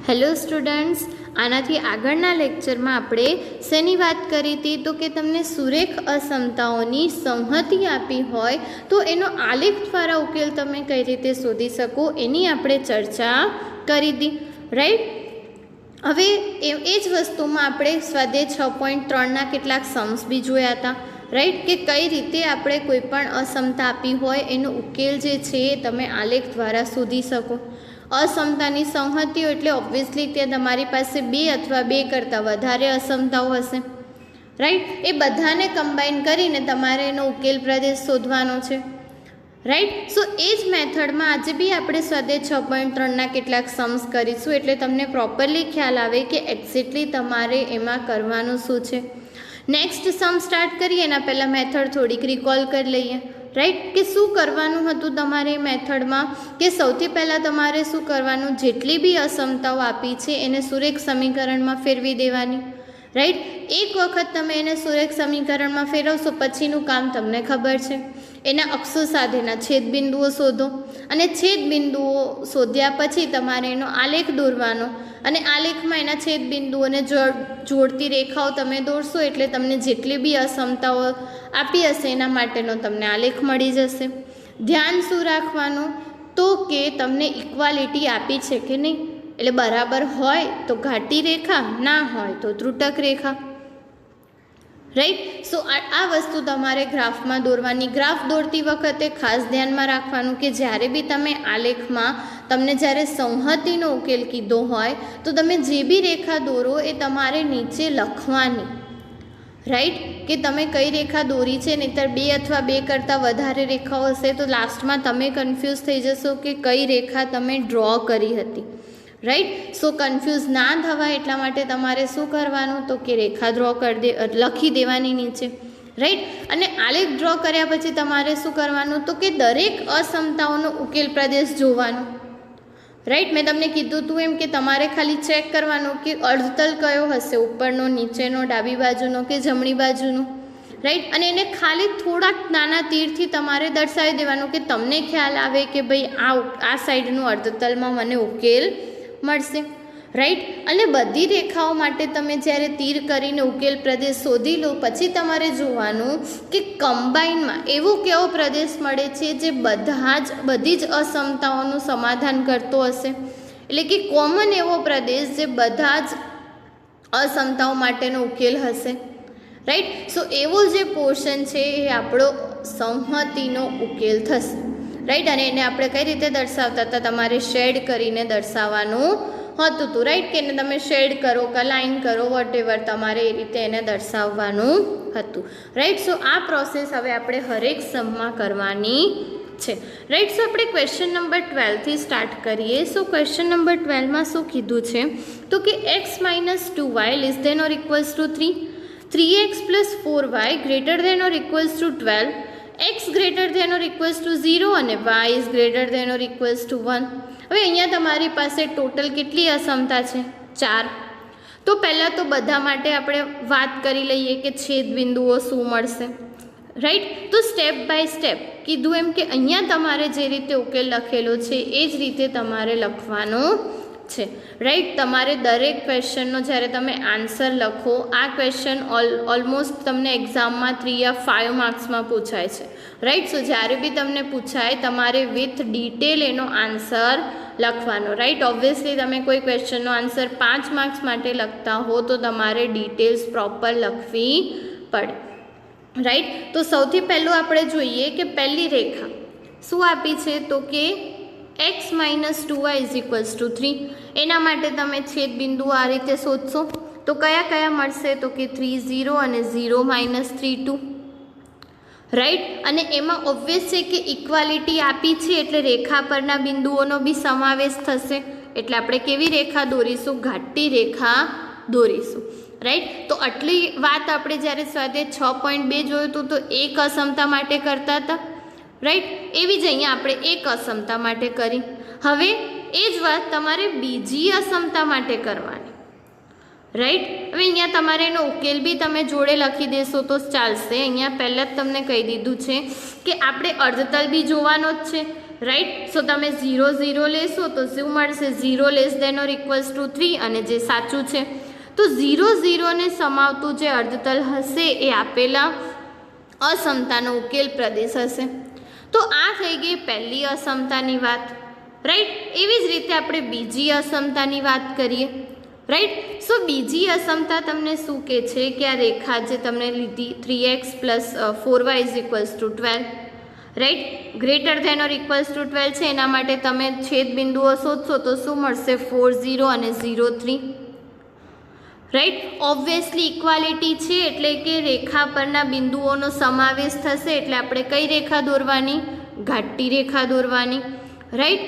Hello students, આનાથી આગળના લેક્ચરમાં આપણે શેની વાત કરી હતી તો કે તમને સુરેખ અસમતાઓની સંહતિ આપી હોય તો એનો આલેખ દ્વારા ઉકેલ તમે કઈ રીતે શોધી શકો એની આપણે ચર્ચા કરી હતી, રાઈટ। હવે એ જ વસ્તુમાં આપણે સ્વાધ્યાય 6.3ના કેટલાક સમ્સ બી જોયા હતા, રાઈટ, કે કઈ રીતે આપણે કોઈ પણ અસમતા આપી હોય એનો ઉકેલ જે છે એ તમે આલેખ દ્વારા શોધી શકો। અસમતાની સંહતિઓ એટલે ઓબ્વિયસલી ત્યાં તમારી પાસે બે અથવા બે કરતાં વધારે અસમતાઓ હશે, રાઈટ। એ બધાને કમ્બાઈન કરીને તમારે એનો ઉકેલ પ્રદેશ શોધવાનો છે, રાઈટ। સો એ જ મેથડમાં આજે બી આપણે સ્વાધ્યાય 6.3ના કેટલાક સમ્સ કરીશું, એટલે તમને પ્રોપરલી ખ્યાલ આવે કે એક્ઝેક્ટલી તમારે એમાં કરવાનું શું છે। નેક્સ્ટ સમ સ્ટાર્ટ કરીએ એના પહેલાં મેથડ થોડીક રિકોલ કરી લઈએ, રાઈટ, કે શું કરવાનું હતું તમારે મેથડમાં, કે સૌથી પહેલાં તમારે શું કરવાનું, જેટલી બી અસમતાઓ આપી છે એને સુરેખ સમીકરણમાં ફેરવી દેવાની, રાઈટ। એક વખત તમે એને સુરેખ સમીકરણમાં ફેરવશો પછીનું કામ તમને ખબર છે, એના અક્ષો સાથેના છેદબિંદુઓ શોધો, અને છેદબિંદુઓ શોધ્યા પછી તમારે એનો આલેખ દોરવાનો, અને આલેખમાં એના છેદબિંદુઓને જોડતી રેખાઓ તમે દોરશો એટલે તમને જેટલી બી અસમતાઓ આપી હશે એના માટેનો તમને આલેખ મળી જશે। ધ્યાન શું રાખવાનું તો કે તમને ઇક્વાલિટી આપી છે કે નહીં, એટલે બરાબર હોય તો ઘાટી રેખા, ના હોય તો ત્રુટક રેખા, રાઈટ। સો આ વસ્તુ તમારે ગ્રાફમાં દોરવાની। ગ્રાફ દોરતી વખતે ખાસ ધ્યાનમાં રાખવાનું કે જ્યારે બી તમે આલેખમાં તમને જ્યારે સંહતિનો ઉકેલ કીધો હોય તો તમે જે બી રેખા દોરો એ તમારે નીચે લખવાની, રાઈટ, કે તમે કઈ રેખા દોરી છે, નહીંતર બે અથવા બે કરતાં વધારે રેખાઓ હશે તો લાસ્ટમાં તમે કન્ફ્યુઝ થઈ જશો કે કઈ રેખા તમે ડ્રો કરી હતી, રાઈટ। સો કન્ફ્યુઝ ના થવાય એટલા માટે તમારે શું કરવાનું તો કે રેખા ડ્રો લખી દેવાની નીચે, રાઈટ। અને આલેખ ડ્રો કર્યા પછી તમારે શું કરવાનું તો કે દરેક અસમતાઓનો ઉકેલ પ્રદેશ જોવાનો, રાઈટ। મેં તમને કીધું હતું એમ કે તમારે ખાલી ચેક કરવાનું કે અર્ધતલ કયો હશે, ઉપરનો, નીચેનો, ડાબી બાજુનો કે જમણી બાજુનો, રાઈટ। અને એને ખાલી થોડાક નાના તીરથી તમારે દર્શાવી દેવાનું કે તમને ખ્યાલ આવે કે ભાઈ આ સાઈડનું અર્ધતલમાં મને ઉકેલ મળશે, રાઈટ। અને બધી રેખાઓ માટે તમે જ્યારે તીર કરીને ઉકેલ પ્રદેશ શોધી લો પછી તમારે જોવાનું કે કમ્બાઈનમાં એવો કેવો પ્રદેશ મળે છે જે બધી જ અસમતાઓનું સમાધાન કરતો હશે, એટલે કે કોમન એવો પ્રદેશ જે બધા જ અસમતાઓ માટેનો ઉકેલ હશે, રાઈટ। સો એવો જે પોર્શન છે એ આપણો સંહતિનો ઉકેલ થશે, રાઈટ। અને એને આપણે કઈ રીતે દર્શાવતા હતા, તમારે શેડ કરીને દર્શાવવાનું હતું હતું, રાઈટ, કે એને તમે શેડ કરો કે લાઇન કરો વોટેવર તમારે એ રીતે એને દર્શાવવાનું હતું, રાઈટ। સો આ પ્રોસેસ હવે આપણે હરેક સમમાં કરવાની છે, રાઈટ। સો આપણે ક્વેશ્ચન નંબર 12થી સ્ટાર્ટ કરીએ। સો ક્વેશ્ચન નંબર 12માં શું કીધું છે તો કે x - 2y less than or equals to 3, 3x + 4y greater than or equals to 12, x greater than or equals to 0 અને y is greater than or equals to 1। હવે અહીંયા તમારી પાસે ટોટલ કેટલી અસમતા છે, 4। તો પહેલાં તો બધા માટે આપણે વાત કરી લઈએ કે છેદબિંદુઓ શું મળશે, રાઈટ। તો સ્ટેપ બાય સ્ટેપ કીધું એમ કે અહીંયા તમારે જે રીતે ઉકેલ લખેલો છે એ જ રીતે તમારે લખવાનો છે, રાઈટ। તમારે દરેક ક્વેશ્ચનનો જ્યારે તમે આન્સર લખો, આ ક્વેશ્ચન ઓલમોસ્ટ તમને એક્ઝામમાં 3 યા 5 માર્ક્સમાં પૂછાય છે, રાઈટ। સો જ્યારે બી તમને પૂછાય તમારે વિથ ડિટેલ એનો આન્સર લખવાનો, રાઈટ। ઓબ્વિયસલી તમે કોઈ ક્વેશ્ચનનો આન્સર 5 માર્ક્સ માટે લખતા હો તો તમારે ડિટેલ્સ પ્રોપર લખવી પડે, રાઈટ। તો સૌથી પહેલું આપણે જોઈએ કે પહેલી રેખા શું આપી છે તો કે x - 2y = 3, એના માટે તમે છેદબિંદુ આ રીતે શોધશો તો કયા કયા મળશે તો કે 3 0 અને 0 - 3 2, રાઈટ। અને એમાં ઓબ્વિયસ છે કે ઇક્વાલિટી આપી છે એટલે રેખા પરના બિંદુઓનો બી સમાવેશ થશે, એટલે આપણે કેવી રેખા દોરીશું, ઘાટી રેખા દોરીશું, રાઈટ। તો આટલી વાત આપણે જ્યારે સ્વાધ્યાય 6.2 જોયું હતું તો એક અસમતા માટે કરતા હતા, રાઈટ। એવી જ અહીંયા આપણે એક અસમતા માટે કરી। હવે એ જ વાત તમારે બીજી અસમતા માટે કરવાની, રાઈટ। હવે અહીંયા તમારે એનો ઉકેલ બી તમે જોડે લખી દેશો તો ચાલશે। અહીંયા પહેલાં જ તમને કહી દીધું છે કે આપણે અર્ધતલ બી જોવાનો જ છે, રાઈટ. સો તમે 0 0 લેશો તો શું મળશે? 0 less than or equals to 3, અને જે સાચું છે. તો 0 0 ને સમાવતું જે અર્ધતલ હશે એ આપેલા અસમતાનો ઉકેલ પ્રદેશ હશે. તો આ થઈ ગઈ પહેલી અસમતાની વાત, રાઈટ. એવી જ રીતે આપણે બીજી અસમતાની વાત કરીએ, રાઈટ. સો બીજી અસમતા તમને શું કહે છે કે આ રેખા જે તમને લીધી 3x + 4y = 12, right, greater than or equals to 12 છે. એના માટે તમે છેદ બિંદુઓ શોધશો તો શું મળશે? 4 0 અને 0 3, રાઈટ. ઓબ્વિયસલી ઇક્વાલિટી છે એટલે કે રેખા પરના બિંદુઓનો સમાવેશ થશે, એટલે આપણે કઈ રેખા દોરવાની? ઘાટી રેખા દોરવાની, રાઈટ.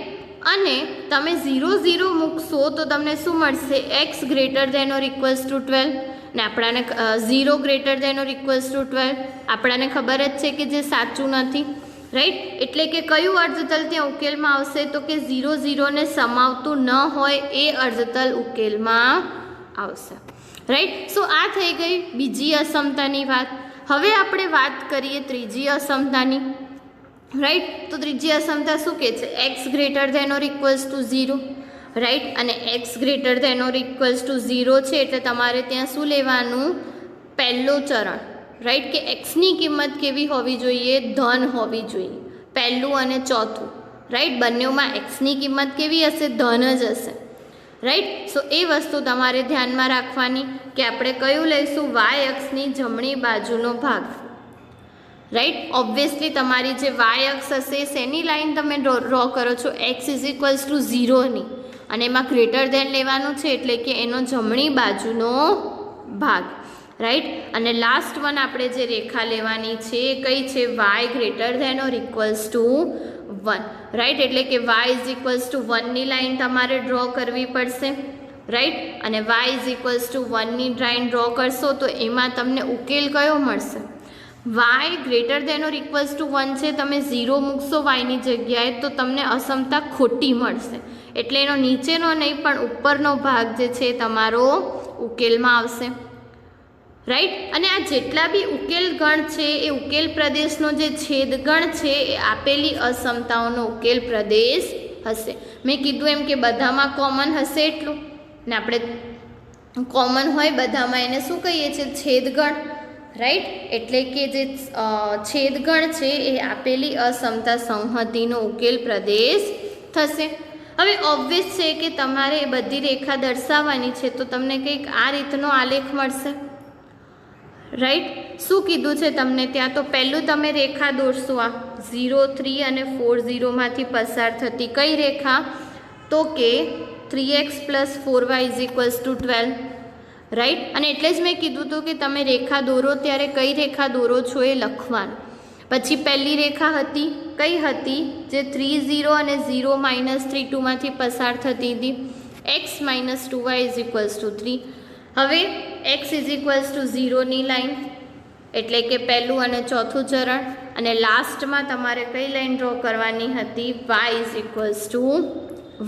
અને તમે 0 0 મૂકશો તો તમને શું મળશે? x greater than or equals to 12, ને આપણાને 0 greater than or equals to 12 આપણાને ખબર જ છે કે જે સાચું નથી, રાઈટ. એટલે કે કયું અર્ધતલ ત્યાં ઉકેલમાં આવશે? તો કે 0 0 ને સમાવતું ન હોય એ અર્ધતલ ઉકેલમાં આવશે, રાઈટ. સો આ થઈ ગઈ બીજી અસમતાની વાત. હવે આપણે વાત કરીએ ત્રીજી અસમતાની, રાઈટ. તો ત્રીજી અસમતા શું કહે છે? x greater than or equals to 0, right. અને x greater than or equals to 0 છે એટલે તમારે ત્યાં શું લેવાનું? પહેલું ચરણ, રાઈટ. કે એક્સની કિંમત કેવી હોવી જોઈએ? ધન હોવી જોઈએ. પહેલું અને ચોથું, રાઈટ. બંનેમાં એક્સની કિંમત કેવી હશે? ધન જ હશે, રાઈટ. સો એ વસ્તુ તમારે ધ્યાનમાં રાખવાની કે આપણે કયું લઈશું? વાય અક્ષની જમણી બાજુનો ભાગ, રાઈટ. ઓબ્વિયસલી તમારી જે વાય અક્ષ હશે શેની લાઈન તમે ડ્રો કરો છો? x = 0ની, અને એમાં ગ્રેટર ધેન લેવાનું છે એટલે કે એનો જમણી બાજુનો ભાગ, રાઈટ. અને લાસ્ટ વન આપણે જે રેખા લેવાની છે એ કઈ છે? y greater than or equals to 1, right. એટલે કે y = 1ની લાઈન તમારે ડ્રો કરવી પડશે, રાઈટ. અને y = 1ની લાઈન ડ્રો કરશો તો એમાં તમને ઉકેલ કયો મળશે? y greater than or equals to 1 છે, તમે 0 મૂકશો yની જગ્યાએ તો તમને અસમતા ખોટી મળશે, એટલે એનો નીચેનો નહીં પણ ઉપરનો ભાગ જે છે તમારો ઉકેલમાં આવશે, રાઈટ. અને આ જેટલા બી ઉકેલ ગણ છે એ ઉકેલ પ્રદેશનો જે છેદગણ છે એ આપેલી અસમતાઓનો ઉકેલ પ્રદેશ હશે. મેં કીધું એમ કે બધામાં કોમન હશે એટલું, ને આપણે કોમન હોય બધામાં એને શું કહીએ છીએ? છેદગણ, રાઈટ. એટલે કે જે છેદગણ છે એ આપેલી અસમતા સંહતિનો ઉકેલ પ્રદેશ થશે. હવે ઓબ્વિયસ છે કે તમારે એ બધી રેખા દર્શાવવાની છે તો તમને કંઈક આ રીતનો આલેખ મળશે, રાઈટ. શું કીધું છે તમને ત્યાં? તો પહેલું તમે રેખા દોરશો આ 0 3 અને 4 0 માંથી પસાર થતી કઈ રેખા? તો કે 3x + 4y = 12, રાઈટ. અને એટલે જ મેં કીધું હતું કે તમે રેખા દોરો ત્યારે કઈ રેખા દોરો છો એ લખવાનું. પછી પહેલી રેખા હતી કઈ હતી? જે 3 0 અને 0 -3 2 માંથી પસાર થતી હતી, x - 2y = 3. હવે x = 0ની લાઈન, એટલે કે પહેલું અને ચોથું ચરણ. અને લાસ્ટમાં તમારે કઈ લાઈન ડ્રો કરવાની હતી? y =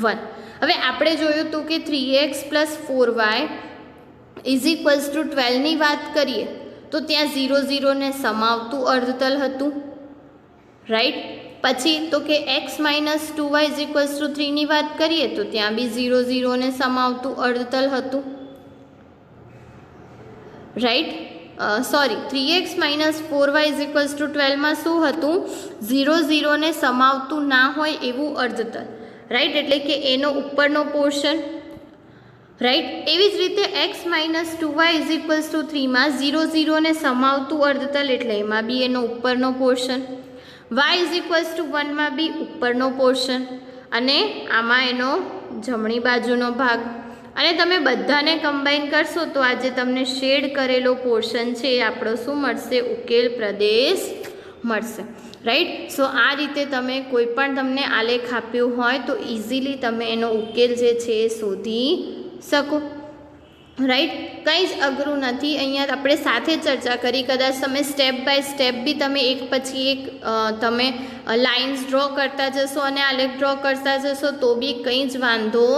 1. હવે આપણે જોયું હતું કે 3x + 4y = 12ની વાત કરીએ તો ત્યાં 0 0 ને સમાવતું અર્ધતલ હતું, રાઈટ. પછી તો કે x - 2y = 3ની વાત કરીએ તો ત્યાં બી 0 0 ને સમાવતું અર્ધતલ હતું, રાઈટ. સોરી, 3x - 4y = 12માં શું હતું? 0 0 ને સમાવતું ના હોય એવું અર્ધતલ, રાઈટ. એટલે કે એનો ઉપરનો પોર્શન, રાઈટ. એવી જ રીતે x - 2y = 3માં 0 0 ને સમાવતું અર્ધતલ એટલે એમાં બી એનો ઉપરનો પોર્શન, y = 1માં બી ઉપરનો પોર્શન, અને આમાં એનો જમણી બાજુનો ભાગ. અને તમે બધાને કમ્બાઈન કરશો તો આ જે તમને શેડ કરેલો પોર્શન છે એ આપણો શું મળશે? ઉકેલ પ્રદેશ મળશે, રાઈટ. સો આ રીતે તમે કોઈ પણ તમને આલેખ આપ્યો હોય તો ઇઝીલી તમે એનો ઉકેલ જે છે એ શોધી શકો. રાઈટ, કંઈ જ અઘરું નથી. અહીંયા આપણે સાથે ચર્ચા કરી, કદાચ તમે સ્ટેપ બાય સ્ટેપ બી તમે એક પછી એક તમે લાઇન્સ ડ્રો કરતા જશો અને આલેખ ડ્રો કરતા જશો તો બી કંઈ જ વાંધો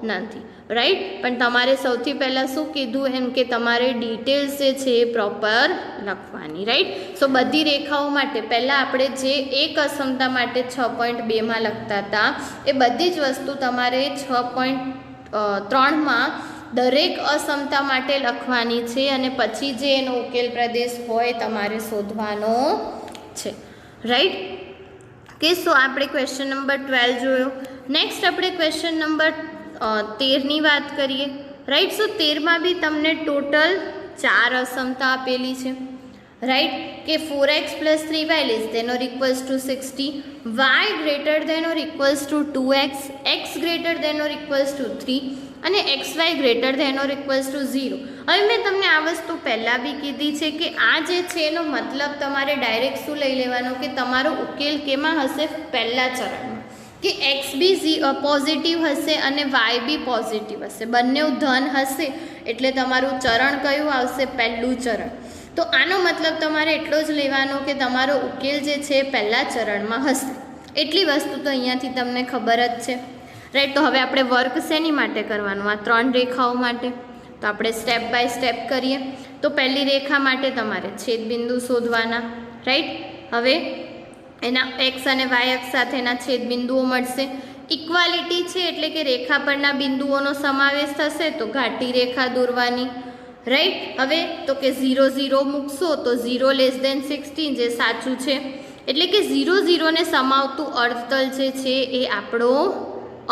નથી. રાઈટ, પણ તમારે સૌથી પહેલાં શું કીધું એમ કે તમારે ડિટેલ્સ જે છે એ પ્રોપર લખવાની. રાઈટ, સો બધી રેખાઓ માટે પહેલાં આપણે જે એક અસમતા માટે 6.2માં લખતા હતા એ બધી જ વસ્તુ તમારે 6.3માં દરેક અસમતા માટે લખવાની છે અને પછી જે એનો ઉકેલ પ્રદેશ હોય તમારે શોધવાનો છે. રાઈટ, કે સો આપણે ક્વેશ્ચન નંબર 12 જોયો. નેક્સ્ટ આપણે ક્વેશ્ચન નંબર 13ની વાત કરીએ. રાઈટ, સો 13માં બી તમને ટોટલ 4 અસમતા આપેલી છે. રાઈટ, કે 4x + 3y ≤ 60, y ≥ 2x, x ≥ 3 અને xy ≥ 0. હવે મેં તમને આ વસ્તુ પહેલાં બી કીધી છે કે આ જે છે એનો મતલબ તમારે ડાયરેક્ટ શું લઈ લેવાનો કે તમારો ઉકેલ કેમાં હશે, પહેલા ચરણમાં, કે x બી પોઝિટિવ હશે અને y બી પોઝિટિવ હશે, બંને ધન હશે એટલે તમારું ચરણ કયું આવશે, પહેલું ચરણ. તો આનો મતલબ તમારે એટલો જ લેવાનો કે તમારો ઉકેલ જે છે પહેલા ચરણમાં હશે. એટલી વસ્તુ તો અહીંયાથી તમને ખબર જ છે. રાઈટ, તો હવે આપણે વર્ક શેની માટે કરવાનું, આ 3 રેખાઓ માટે. તો આપણે સ્ટેપ બાય સ્ટેપ કરીએ. તો પહેલી રેખા માટે તમારે છેદબિંદુ શોધવાના. રાઈટ, હવે એના એક્સ અને વાય અક્ષ સાથેના છેદબિંદુઓ મળશે. ઇક્વાલિટી છે એટલે કે રેખા પરના બિંદુઓનો સમાવેશ થશે તો ઘાટી રેખા દોરવાની. રાઈટ, હવે તો કે 0 0 મૂકશો તો 0 < 16 જે સાચું છે, એટલે કે 0 0 ને સમાવતું અર્ધતલ જે છે એ આપણો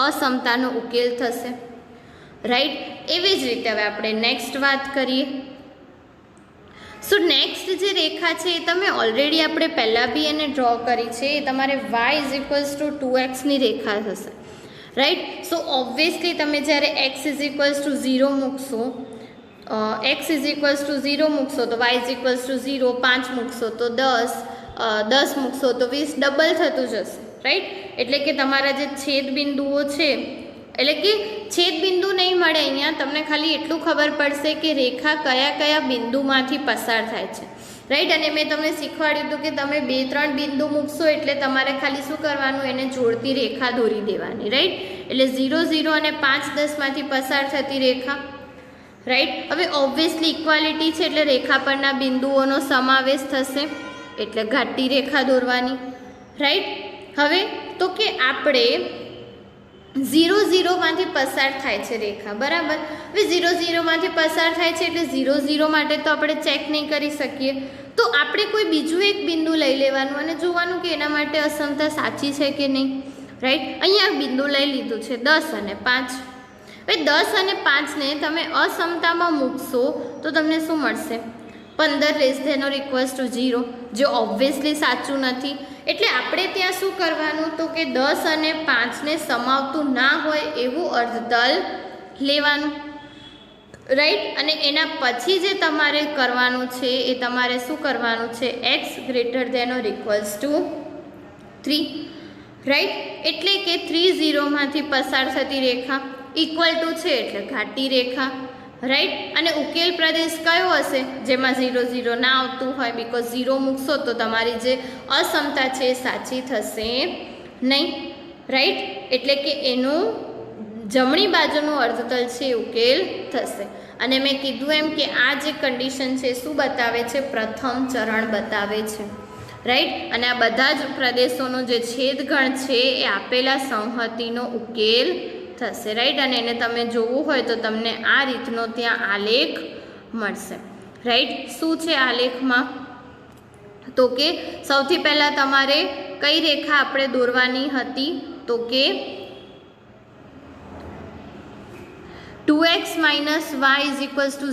અસમતાનો ઉકેલ થશે. રાઈટ, એવી જ રીતે હવે આપણે નેક્સ્ટ વાત કરીએ. સો નેક્સ્ટ જે રેખા છે એ તમે ઓલરેડી આપણે પહેલાં બી એને ડ્રો કરી છે, એ તમારે y = 2x રેખા થશે. રાઈટ, સો ઓબ્વિયસલી તમે જ્યારે x = 0 મૂકશો, x = 0 મૂકશો તો y = 0, 5 મૂકશો તો 10, 10 મૂકશો તો 20, ડબલ થતું જશે. રાઈટ, એટલે કે તમારા જે છેદબિંદુઓ છે, એટલે કે છેદબિંદુ નહીં મળે અહીંયા, તમને ખાલી એટલું ખબર પડશે કે રેખા કયા કયા બિંદુમાંથી પસાર થાય છે. રાઈટ, અને મેં તમને શીખવાડ્યું હતું કે તમે 2-3 બિંદુ મૂકશો એટલે તમારે ખાલી શું કરવાનું, એને જોડતી રેખા દોરી દેવાની. રાઈટ, એટલે 0 0 અને 5 10માંથી પસાર થતી રેખા. રાઈટ, હવે ઓબ્વિયસલી ઇક્વાલિટી છે એટલે રેખા પરના બિંદુઓનો સમાવેશ થશે એટલે ઘાટી રેખા દોરવાની. રાઈટ, હવે તો કે આપણે 0 0 માંથી પસાર થાય છે રેખા, બરાબર. હવે 0 0 માંથી પસાર થાય છે એટલે 0 0 માટે તો આપણે ચેક નહીં કરી શકીએ, તો આપણે કોઈ બીજું એક બિંદુ લઈ લેવાનું અને જોવાનું કે એના માટે અસમતા સાચી છે કે નહીં. રાઈટ, અહીંયા બિંદુ લઈ લીધું છે 10 અને 5. હવે 10 અને 5ને તમે અસમતામાં મૂકશો તો તમને શું મળશે, 15 < 0, જે ઓબ્વિયસલી સાચું નથી. એટલે આપણે ત્યાં શું કરવાનું તો કે 10 અને 5ને સમાવતું ના હોય એવું અર્ધતલ લેવાનું. રાઈટ, અને એના પછી જે તમારે કરવાનું છે એ તમારે શું કરવાનું છે, x > 3. રાઈટ, એટલે કે 3 0 માંથી પસાર થતી રેખા ઇક્વલ ટુ છે એટલે ઘાટી રેખા. રાઈટ, અને ઉકેલ પ્રદેશ કયો હશે, જેમાં 0 0 ના આવતું હોય, બિકોઝ 0 મૂકશો તો તમારી જે અસમતા છે એ સાચી થશે નહીં. રાઈટ, એટલે કે એનું જમણી બાજુનું અર્ધતલ છે એ ઉકેલ થશે. અને મેં કીધું એમ કે આ જે કન્ડિશન છે શું બતાવે છે, પ્રથમ ચરણ બતાવે છે. રાઈટ, અને આ બધા જ પ્રદેશોનો જે છેદગણ છે એ આપેલા સંહતિનો ઉકેલ થશે. રાઈટ, અને એને તમે જોવું હોય તો તમને આ રીતનો ત્યાં આલેખ મળશે. રાઈટ, શું છે આલેખમાં, તો કે સૌથી પહેલાં તમારે કઈ રેખા આપણે દોરવાની હતી, તો કે 2x - y =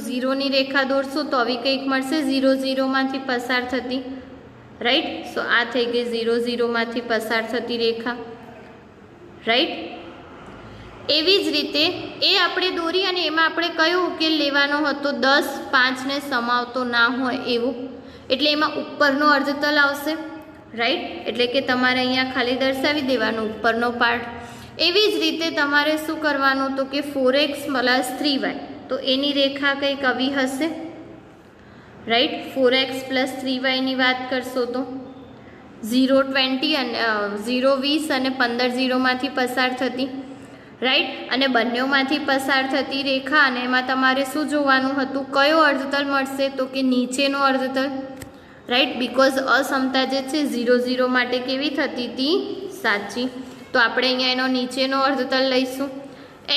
0 રેખા દોરશો તો આવી કંઈક મળશે, 0 0 માંથી પસાર થતી. રાઈટ, સો આ થઈ ગઈ 0 0 માંથી પસાર થતી રેખા. રાઈટ, એવી જ રીતે એ આપણે દોરી અને એમાં આપણે કયો ઉકેલ લેવાનો હતો, 10 5ને સમાવતો ના હોય એવું, એટલે એમાં ઉપરનો અર્ધતલ આવશે. રાઈટ, એટલે કે તમારે અહીંયા ખાલી દર્શાવી દેવાનો ઉપરનો પાર્ટ. એવી જ રીતે તમારે શું કરવાનું તો કે 4x + 3y તો એની રેખા કંઈક આવી હશે, રાઈટ. 4x + 3y ની વાત કરશો તો 0 20 અને 0 20 અને 15 0માંથી પસાર થતી, રાઈટ. અને બંનેમાંથી પસાર થતી રેખા, અને એમાં તમારે શું જોવાનું હતું, કયો અર્ધતલ મળશે, તો કે નીચેનો અર્ધતલ, રાઈટ. બિકોઝ અસમતા જે છે 0 0 માટે કેવી થતી હતી, સાચી. તો આપણે અહીંયા એનો નીચેનો અર્ધતલ લઈશું.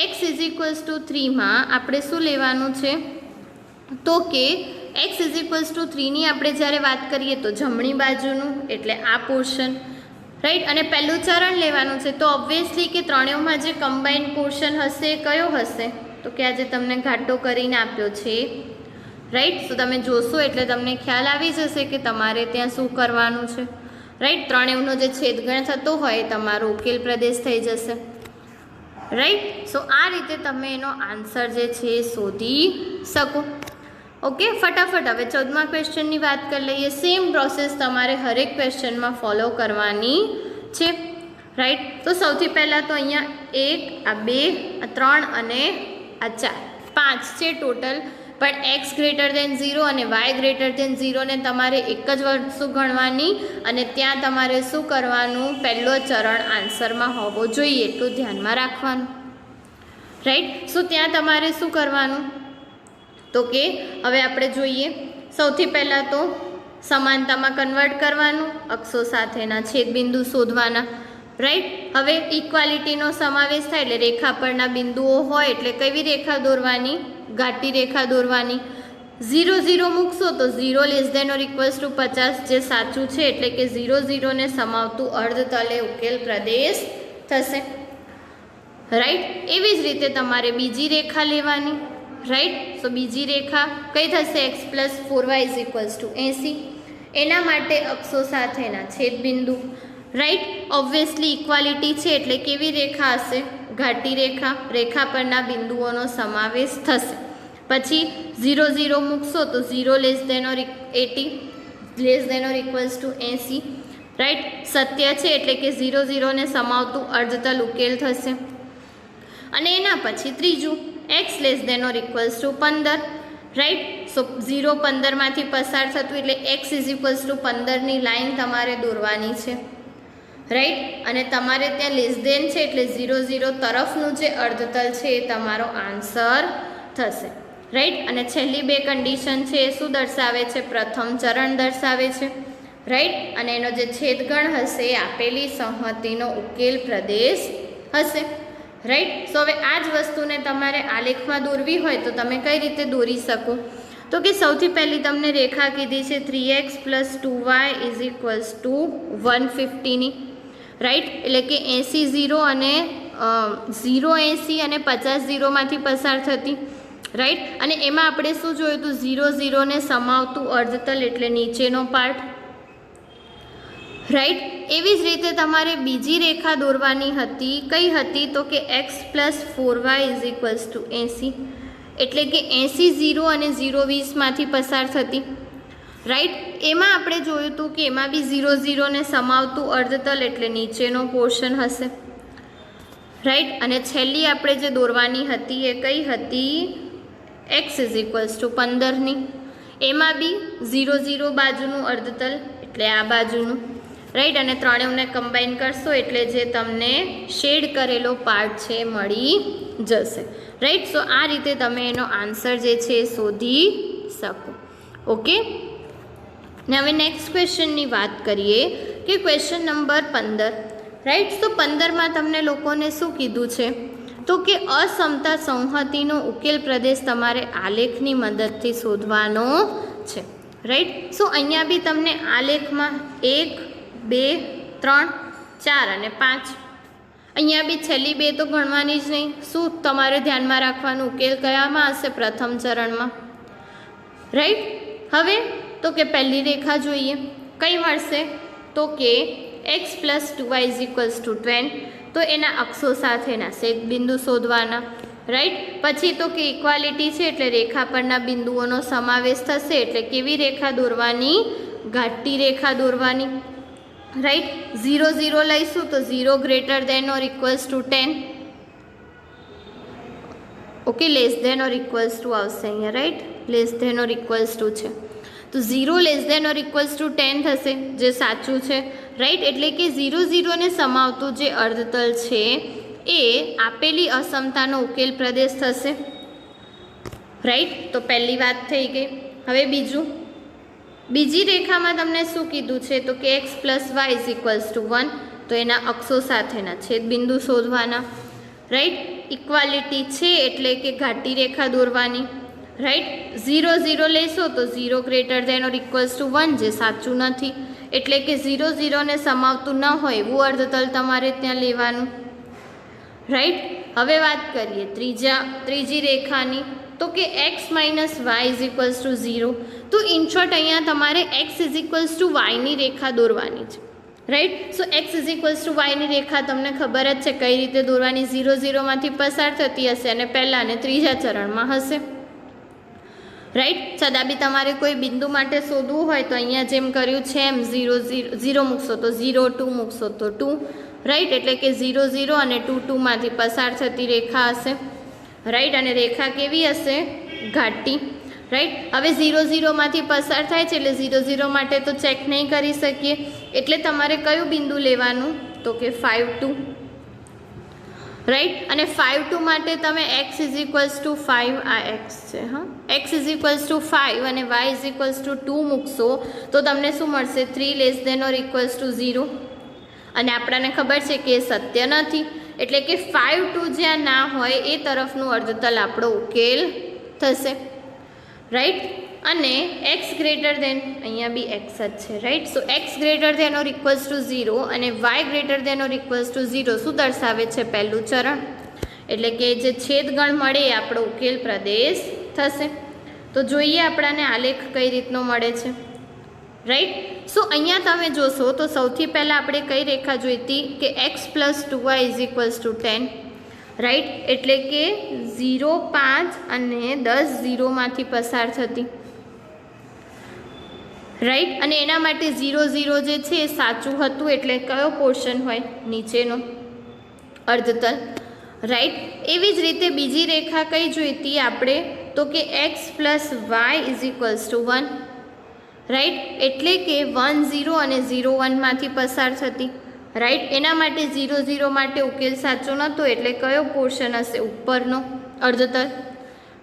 x = 3 માં આપણે શું લેવાનું છે, તો કે x = 3 ની આપણે જ્યારે વાત કરીએ તો જમણી બાજુનું એટલે આ પોર્શન, રાઈટ. અને પહેલું ચરણ લેવાનું છે, તો ઓબ્વિયસલી કે ત્રણેયમાં જે કમ્બાઇન્ડ પોર્શન હશે કયો હશે, તો કે આજે તમને ઘાટો કરીને આપ્યો છે, રાઈટ. તો તમે જોશો એટલે તમને ખ્યાલ આવી જશે કે તમારે ત્યાં શું કરવાનું છે, રાઈટ. ત્રણેયનો જે છેદગણ થતો હોય એ તમારો ઉકેલ પ્રદેશ થઈ જશે, રાઈટ. સો આ રીતે તમે એનો આન્સર જે છે એ શોધી શકો. ઓકે, ફટાફટ હવે 14મા ક્વેશ્ચનની વાત કરી લઈએ. સેમ પ્રોસેસ તમારે હરેક ક્વેશ્ચનમાં ફોલો કરવાની છે, રાઈટ. તો સૌથી પહેલાં તો અહીંયા 1 આ 2 આ 3 અને આ 4 5 છે ટોટલ, પણ x > 0 અને y > 0 ને તમારે એક જ વસ્તુ ગણવાની, અને ત્યાં તમારે શું કરવાનું, પહેલો ચરણ આન્સરમાં હોવો જોઈએ એટલું ધ્યાનમાં રાખવાનું, રાઈટ. સો ત્યાં તમારે શું કરવાનું, તો કે હવે આપણે જોઈએ સૌથી પહેલાં તો સમાનતામાં કન્વર્ટ કરવાનું, અક્ષો સાથેના છેદબિંદુ શોધવાના, રાઈટ. હવે ઇક્વાલિટીનો સમાવેશ થાય એટલે રેખા પરના બિંદુઓ હોય એટલે કેવી રેખા દોરવાની, ઘાટી રેખા દોરવાની. 0 0 મૂકશો તો 0 < = 50 જે સાચું છે, એટલે કે 0 0 ને સમાવતું અર્ધતલે ઉકેલ પ્રદેશ થશે, રાઈટ. એવી જ રીતે તમારે બીજી રેખા લેવાની, રાઈટ. સો બીજી રેખા કઈ થશે, x + 4y = 80. એના માટે અક્ષો સાથેના છેદબિંદુ, રાઈટ. ઓબ્વિયસલી ઇક્વાલિટી છે એટલે કેવી રેખા હશે, ઘાટી રેખા, રેખા પરના બિંદુઓનો સમાવેશ થશે. પછી 0 0 મૂકશો તો 0 < 80 < 80, રાઈટ. સત્ય છે એટલે કે 0 0 ને સમાવતું અર્ધતલ ઉકેલ થશે. અને એના પછી ત્રીજું x < 15, રાઈટ. સો 0 15માંથી પસાર થતું એટલે x = 15ની લાઈન તમારે દોરવાની છે, રાઈટ. અને તમારે ત્યાં લેસ છે એટલે 0 0 તરફનું જે અર્ધતલ છે એ તમારો આન્સર થશે, રાઈટ. અને છેલ્લી બે કન્ડિશન છે એ શું દર્શાવે છે, પ્રથમ ચરણ દર્શાવે છે, રાઈટ. અને એનો જે છેદગણ હશે એ આપેલી સંહતિનો ઉકેલ પ્રદેશ હશે, રાઈટ. સો હવે આ જ વસ્તુને તમારે આલેખમાં દોરવી હોય તો તમે કઈ રીતે દોરી શકો, તો કે સૌથી પહેલી તમને રેખા કીધી છે 3x + 2y = 150 ની, રાઈટ. એટલે કે 80 0 અને 0 80 અને 50 0માંથી પસાર થતી, રાઈટ. અને એમાં આપણે શું જોયું હતું, 0 0 ને સમાવતું અર્ધતલ એટલે નીચેનો પાર્ટ, રાઈટ. એવી જ રીતે તમારે બીજી રેખા દોરવાની હતી, કઈ હતી, તો કે x + 4y = 80, એટલે કે 80 0 અને 0 20માંથી પસાર થતી, રાઈટ. એમાં આપણે જોયું હતું કે એમાં બી 0 0 ને સમાવતું અર્ધતલ એટલે નીચેનો પોર્શન હશે, રાઈટ. અને છેલ્લી આપણે જે દોરવાની હતી એ કઈ હતી, x = 15ની, એમાં બી 0 0 બાજુનું અર્ધતલ એટલે આ બાજુનું, રાઈટ. અને ત્રણેયને કમ્બાઈન કરશો એટલે જે તમને શેડ કરેલો પાર્ટ છે મળી જશે, રાઈટ. સો આ રીતે તમે એનો આન્સર જે છે એ શોધી શકો. ઓકે. ને હવે નેક્સ્ટ ક્વેશ્ચનની વાત કરીએ કે ક્વેશ્ચન નંબર 15, રાઈટ. તો 15માં તમને લોકોને શું કીધું છે, તો કે અસમતા સંહતિનો ઉકેલ પ્રદેશ તમારે આલેખની મદદથી શોધવાનો છે, રાઈટ. સો અહીંયા બી તમને આલેખમાં 1 2 3 4 અને 5, અહીંયા બી છેલ્લી બે તો ગણવાની જ નહીં. શું તમારે ધ્યાનમાં રાખવાનું, ઉકેલ કયામાં હશે, પ્રથમ ચરણમાં, રાઈટ. હવે તો કે પહેલી રેખા જોઈએ, કઈ મળશે, તો કે x + 2y = 10, તો એના અક્ષો સાથેના છેદબિંદુ શોધવાના, રાઈટ. પછી તો કે ઇક્વાલિટી છે એટલે રેખા પરના બિંદુઓનો સમાવેશ થશે, એટલે કેવી રેખા દોરવાની, ઘાટી રેખા દોરવાની, રાઈટ. 0 0 લઈશું તો 0 < > 10, okay, less than or equals to આવશે અહીંયા, right, less than or equals to છે તો 0 less than or equals to 10 થશે, જે સાચું છે, રાઈટ. એટલે કે 0 0 ને સમાવતું જે અર્ધતલ છે એ આપેલી અસમતાનો ઉકેલ પ્રદેશ થશે, રાઈટ. તો પહેલી વાત થઈ ગઈ. હવે બીજી રેખામાં તમને શું કીધું છે તો કે x plus y is equals to 1, તો એના અક્ષો સાથેના છેદબિંદુ શોધવાના, રાઈટ. ઇક્વાલિટી છે એટલે કે ઘાટી રેખા દોરવાની, રાઈટ. 0 0 લેશો તો 0 greater than or equals to 1, જે સાચું નથી, એટલે કે 0 0 ને સમાવતું ન હોય એવું અર્ધતલ તમારે ત્યાં લેવાનું, રાઈટ. હવે વાત કરીએ ત્રીજી રેખાની, તો કે x minus Y is equals to 0. તો ઇન શોર્ટ અહીંયા તમારે x ઇઝ ઇક્વલ્સ ટુ વાયની રેખા દોરવાની છે, right. So x is equals to વાયની રેખા તમને ખબર જ છે કઈ રીતે દોરવાની, 0 0 માંથી પસાર થતી હશે અને પહેલા અને ત્રીજા ચરણમાં હશે, રાઈટ. સદાબી તમારે કોઈ બિંદુ માટે શોધવું હોય તો અહીંયા જેમ કર્યું છે એમ 0 0 મૂકશો તો 0, 2 મૂકશો તો 2, રાઈટ. એટલે કે 0 0 અને 2 2 માંથી પસાર થતી રેખા હશે, રાઈટ. અને રેખા કેવી હશે? ઘાટી, રાઈટ. હવે 0 0 માંથી પસાર થાય છે એટલે 0 0 માટે તો ચેક નહીં કરી શકીએ, એટલે તમારે કયું બિંદુ લેવાનું તો કે 5 2, રાઈટ. અને 5 2 માટે તમે x ઇઝ ઇક્વલ્સ ટુ 5, આ x છે, હા, x ઇઝ ઇક્વલ્સ ટુ 5 અને y ઇઝ ઇક્વલ્સ ટુ 2 મૂકશો તો તમને શું મળશે? 3 less than or equals to 0. અને આપણને ખબર છે કે એ સત્ય નથી, એટલે કે 5 2 જ્યાં ના હોય એ તરફનું અર્ધતલ આપણો ઉકેલ થશે, રાઈટ. અને x ગ્રેટર ધેન, અહીંયા બી x જ છે, right. So x greater than or equals to 0 અને y greater than or equals to 0 શું દર્શાવે છે? પહેલું ચરણ, એટલે કે જે છેદગણ મળે એ આપણો ઉકેલ પ્રદેશ થશે. તો જોઈએ આપણાને આલેખ કઈ રીતનો મળે છે, રાઈટ. સો અહીંયા તમે જોશો તો સૌથી પહેલાં આપણે કઈ રેખા જોઈતી કે x plus 2y is equals to 10, right. એટલે કે 0 5 અને 10 0 માંથી પસાર થતી, રાઈટ. અને એના માટે 0 0 જે છે એ સાચું હતું, એટલે કયો પોર્શન હોય? નીચેનો અર્ધતલ, રાઈટ. એવી જ રીતે બીજી રેખા કઈ જોઈતી આપણે તો કે x plus y is equals to 1, right. એટલે કે 1 0 અને 0 1 માંથી પસાર થતી, રાઈટ. એના માટે 0 0 માટે ઉકેલ સાચો નહોતો, એટલે કયો પોર્શન હશે? ઉપરનો અર્ધતલ,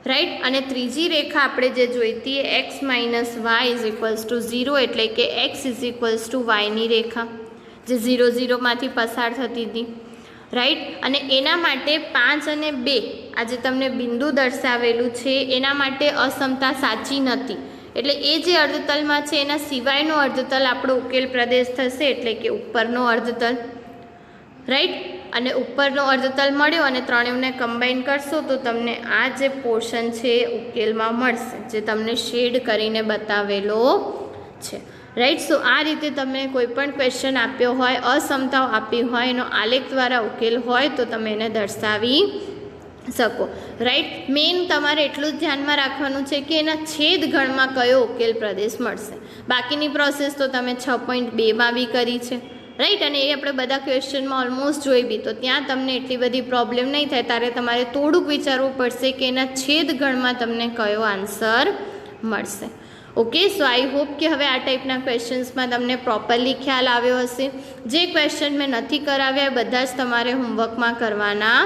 રાઈટ. અને ત્રીજી રેખા આપણે જે જોઈતી એ x minus Y is equals to 0, એટલે કે x ઇઝ ઇક્વલ્સ ટુ વાયની રેખા જે 0 0 માંથી પસાર થતી હતી, રાઈટ. અને એના માટે 5 અને 2 આ જે તમને બિંદુ દર્શાવેલું છે એના માટે અસમતા સાચી નથી, એટલે એ જે અર્ધતલમાં છે એના સિવાયનો અર્ધતલ આપણો ઉકેલ પ્રદેશ થશે, એટલે કે ઉપરનો અર્ધતલ, રાઈટ. અને ઉપરનો અર્ધતલ મળ્યો અને ત્રણેયને કમ્બાઈન કરશો તો તમને આ જે પોર્શન છે એ ઉકેલમાં મળશે, જે તમને શેડ કરીને બતાવેલો છે, રાઈટ. સો આ રીતે તમે કોઈ પણ ક્વેશ્ચન આપ્યો હોય, અસમતાઓ આપી હોય, એનો આલેખ દ્વારા ઉકેલ હોય તો તમે એને દર્શાવી શકો, રાઈટ. મેઇન તમારે એટલું જ ધ્યાનમાં રાખવાનું છે કે એના છેદગણમાં કયો ઉકેલ પ્રદેશ મળશે. બાકીની પ્રોસેસ તો તમે 6.2માં બી કરી છે, રાઈટ. અને એ આપણે બધા ક્વેશ્ચનમાં ઓલમોસ્ટ જોઈ બી, તો ત્યાં તમને એટલી બધી પ્રોબ્લેમ નહીં થાય. ત્યારે તમારે થોડુંક વિચારવું પડશે કે એના છેદગણમાં તમને કયો આન્સર મળશે. ઓકે. સો આઈ હોપ કે હવે આ ટાઈપના ક્વેશ્ચન્સમાં તમને પ્રોપરલી ખ્યાલ આવ્યો હશે. જે ક્વેશ્ચન મેં નથી કરાવ્યા એ બધા જ તમારે હોમવર્કમાં કરવાના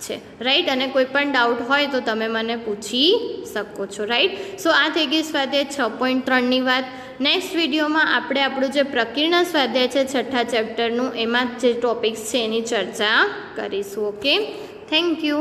છે, રાઈટ. અને કોઈ પણ ડાઉટ હોય તો તમે મને પૂછી શકો છો, રાઈટ. સો આ થઈ ગઈ સ્વાધ્યાય 6.3ની વાત. નેક્સ્ટ વિડીયોમાં આપણે આપણું જે પ્રકીર્ણ સ્વાધ્યાય છે 6થા ચેપ્ટરનું, એમાં જે ટોપિક્સ છે એની ચર્ચા કરીશું. Okay, thank you.